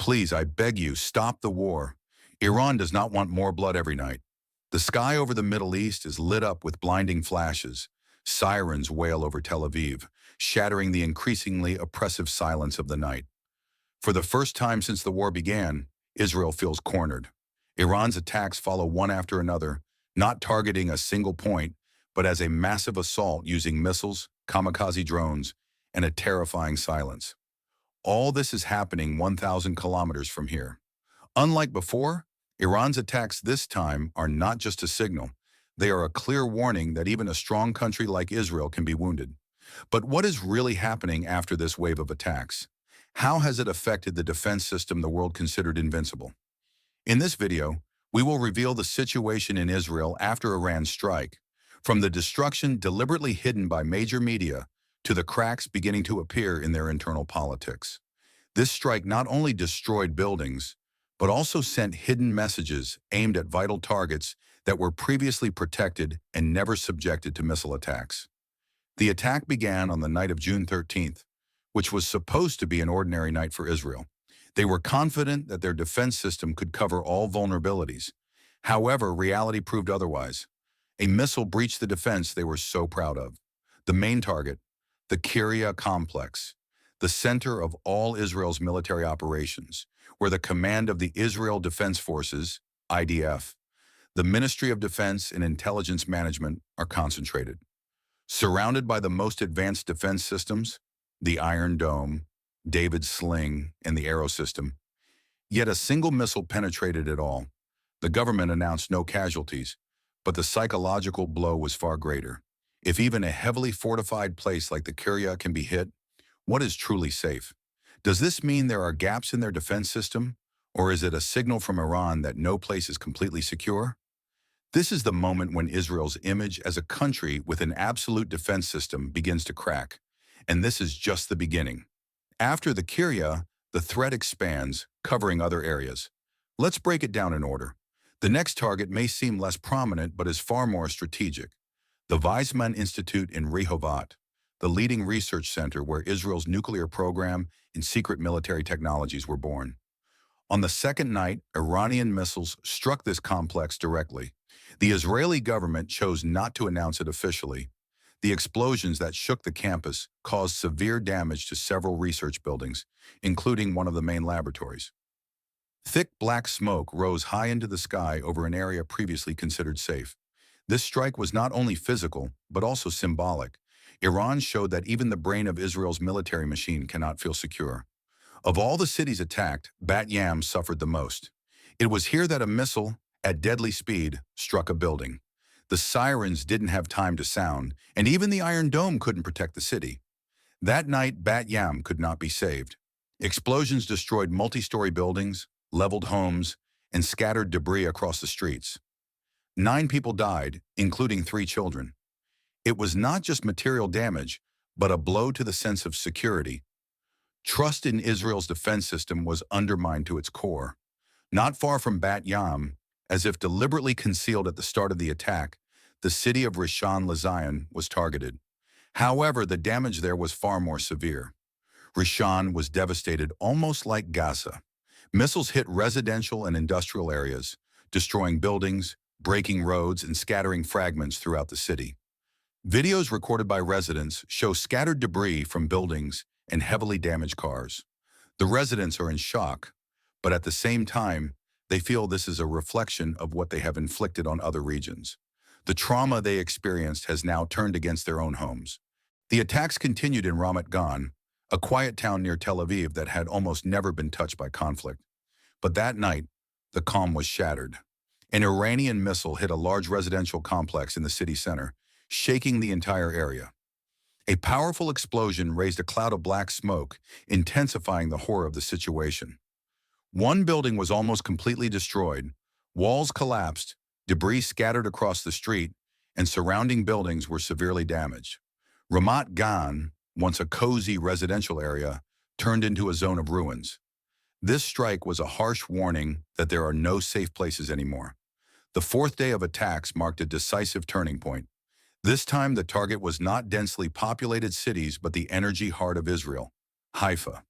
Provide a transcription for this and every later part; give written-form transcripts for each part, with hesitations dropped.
Please, I beg you, stop the war. Iran does not want more blood every night. The sky over the Middle East is lit up with blinding flashes. Sirens wail over Tel Aviv, shattering the increasingly oppressive silence of the night. For the first time since the war began, Israel feels cornered. Iran's attacks follow one after another, not targeting a single point, but as a massive assault using missiles, kamikaze drones, and a terrifying silence. All this is happening 1,000 kilometers from here. Unlike before, Iran's attacks this time are not just a signal. They are a clear warning that even a strong country like Israel can be wounded. But what is really happening after this wave of attacks? How has it affected the defense system the world considered invincible? In this video, we will reveal the situation in Israel after Iran's strike, from the destruction deliberately hidden by major media to the cracks beginning to appear in their internal politics. This strike not only destroyed buildings, but also sent hidden messages aimed at vital targets that were previously protected and never subjected to missile attacks. The attack began on the night of June 13th, which was supposed to be an ordinary night for Israel. They were confident that their defense system could cover all vulnerabilities. However, reality proved otherwise. A missile breached the defense they were so proud of. The main target, the Kiryat complex, the center of all Israel's military operations, where the command of the Israel Defense Forces, IDF, the Ministry of Defense and Intelligence Management are concentrated. Surrounded by the most advanced defense systems, the Iron Dome, David's Sling, and the Arrow system, yet a single missile penetrated it all. The government announced no casualties, but the psychological blow was far greater. If even a heavily fortified place like the Kiryat can be hit, what is truly safe? Does this mean there are gaps in their defense system, or is it a signal from Iran that no place is completely secure? This is the moment when Israel's image as a country with an absolute defense system begins to crack, and this is just the beginning. After the Kiryat, the threat expands, covering other areas. Let's break it down in order. The next target may seem less prominent but is far more strategic. The Weizmann Institute in Rehovot, the leading research center where Israel's nuclear program and secret military technologies were born. On the second night, Iranian missiles struck this complex directly. The Israeli government chose not to announce it officially. The explosions that shook the campus caused severe damage to several research buildings, including one of the main laboratories. Thick black smoke rose high into the sky over an area previously considered safe. This strike was not only physical, but also symbolic. Iran showed that even the brain of Israel's military machine cannot feel secure. Of all the cities attacked, Bat Yam suffered the most. It was here that a missile, at deadly speed, struck a building. The sirens didn't have time to sound, and even the Iron Dome couldn't protect the city. That night, Bat Yam could not be saved. Explosions destroyed multi-story buildings, leveled homes, and scattered debris across the streets. 9 people died, including 3 children. It was not just material damage, but a blow to the sense of security. Trust in Israel's defense system was undermined to its core. Not far from Bat Yam, as if deliberately concealed at the start of the attack, the city of Rishon LeZion was targeted. However, the damage there was far more severe. Rishon was devastated almost like Gaza. Missiles hit residential and industrial areas, destroying buildings, breaking roads, and scattering fragments throughout the city. Videos recorded by residents show scattered debris from buildings and heavily damaged cars. The residents are in shock, but at the same time, they feel this is a reflection of what they have inflicted on other regions. The trauma they experienced has now turned against their own homes. The attacks continued in Ramat Gan, a quiet town near Tel Aviv that had almost never been touched by conflict. But that night, the calm was shattered. An Iranian missile hit a large residential complex in the city center, shaking the entire area. A powerful explosion raised a cloud of black smoke, intensifying the horror of the situation. One building was almost completely destroyed. Walls collapsed, debris scattered across the street, and surrounding buildings were severely damaged. Ramat Gan, once a cozy residential area, turned into a zone of ruins. This strike was a harsh warning that there are no safe places anymore. The 4th day of attacks marked a decisive turning point. This time, the target was not densely populated cities, but the energy heart of Israel, Haifa.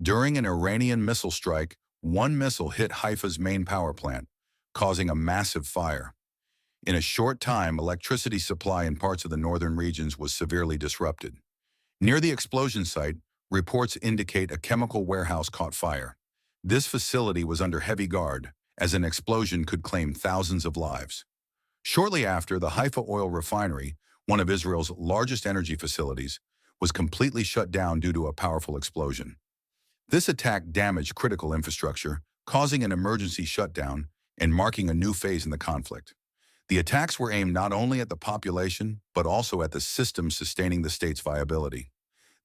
During an Iranian missile strike, One missile hit Haifa's main power plant, causing a massive fire. In a short time, electricity supply in parts of the northern regions was severely disrupted. Near the explosion site, reports indicate a chemical warehouse caught fire. This facility was under heavy guard, as an explosion could claim thousands of lives. Shortly after, the Haifa oil refinery, one of Israel's largest energy facilities, was completely shut down due to a powerful explosion. This attack damaged critical infrastructure, causing an emergency shutdown and marking a new phase in the conflict. The attacks were aimed not only at the population, but also at the systems sustaining the state's viability.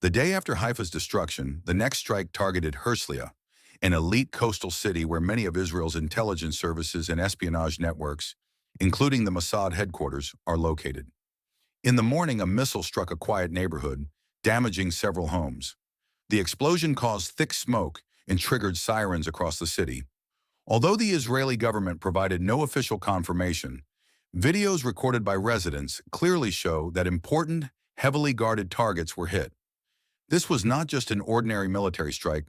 The day after Haifa's destruction, the next strike targeted Herzliya, an elite coastal city where many of Israel's intelligence services and espionage networks, including the Mossad headquarters, are located. In the morning, a missile struck a quiet neighborhood, damaging several homes. The explosion caused thick smoke and triggered sirens across the city. Although the Israeli government provided no official confirmation, videos recorded by residents clearly show that important, heavily guarded targets were hit. This was not just an ordinary military strike,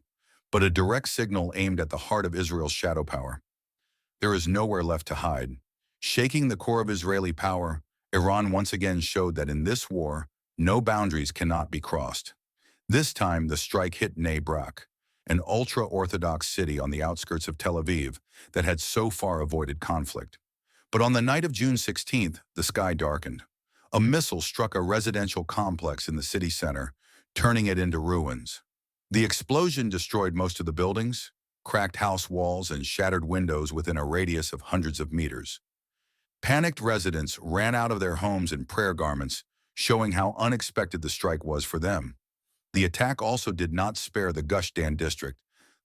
but a direct signal aimed at the heart of Israel's shadow power. There is nowhere left to hide. Shaking the core of Israeli power, Iran once again showed that in this war, no boundaries cannot be crossed. This time, the strike hit Bnei Brak, an ultra-Orthodox city on the outskirts of Tel Aviv that had so far avoided conflict. But on the night of June 16th, the sky darkened. A missile struck a residential complex in the city center, turning it into ruins. The explosion destroyed most of the buildings, cracked house walls, and shattered windows within a radius of hundreds of meters. Panicked residents ran out of their homes in prayer garments, showing how unexpected the strike was for them. The attack also did not spare the Gush Dan district,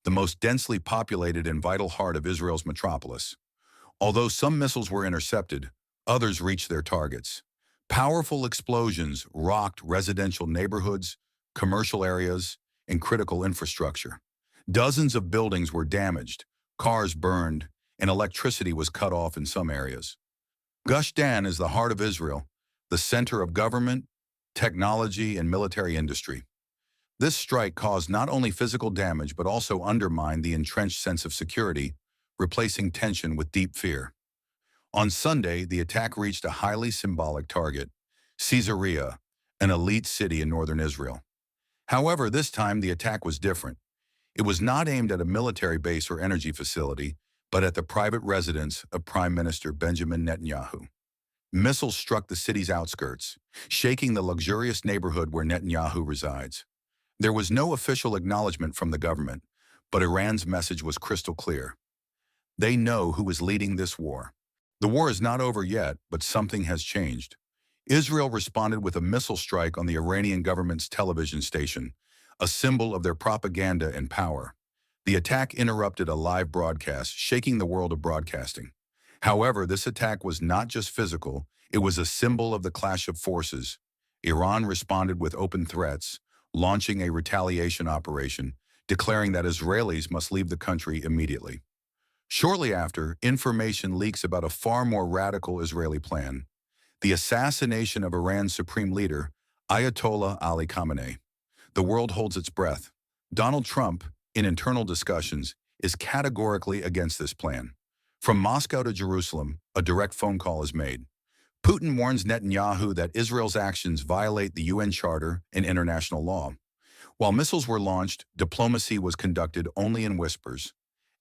the most densely populated and vital heart of Israel's metropolis. Although some missiles were intercepted, others reached their targets. Powerful explosions rocked residential neighborhoods, commercial areas, and critical infrastructure. Dozens of buildings were damaged, cars burned, and electricity was cut off in some areas. Gush Dan is the heart of Israel, the center of government, technology, and military industry. This strike caused not only physical damage but also undermined the entrenched sense of security, replacing tension with deep fear. On Sunday, the attack reached a highly symbolic target, Caesarea, an elite city in northern Israel. However, this time the attack was different. It was not aimed at a military base or energy facility, but at the private residence of Prime Minister Benjamin Netanyahu. Missiles struck the city's outskirts, shaking the luxurious neighborhood where Netanyahu resides. There was no official acknowledgement from the government, but Iran's message was crystal clear. They know who is leading this war. The war is not over yet, but something has changed. Israel responded with a missile strike on the Iranian government's television station, a symbol of their propaganda and power. The attack interrupted a live broadcast, shaking the world of broadcasting. However, this attack was not just physical, it was a symbol of the clash of forces. Iran responded with open threats, launching a retaliation operation, declaring that Israelis must leave the country immediately. Shortly after, information leaks about a far more radical Israeli plan: the assassination of Iran's supreme leader, Ayatollah Ali Khamenei. The world holds its breath. Donald Trump, in internal discussions, is categorically against this plan. From Moscow to Jerusalem, a direct phone call is made. Putin warns Netanyahu that Israel's actions violate the UN Charter and international law. While missiles were launched, diplomacy was conducted only in whispers.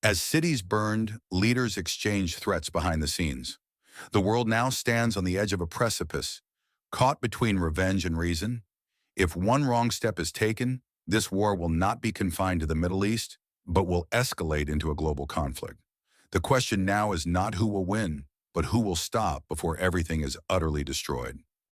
As cities burned, leaders exchanged threats behind the scenes. The world now stands on the edge of a precipice, caught between revenge and reason. If one wrong step is taken, this war will not be confined to the Middle East, but will escalate into a global conflict. The question now is not who will win, but who will stop before everything is utterly destroyed.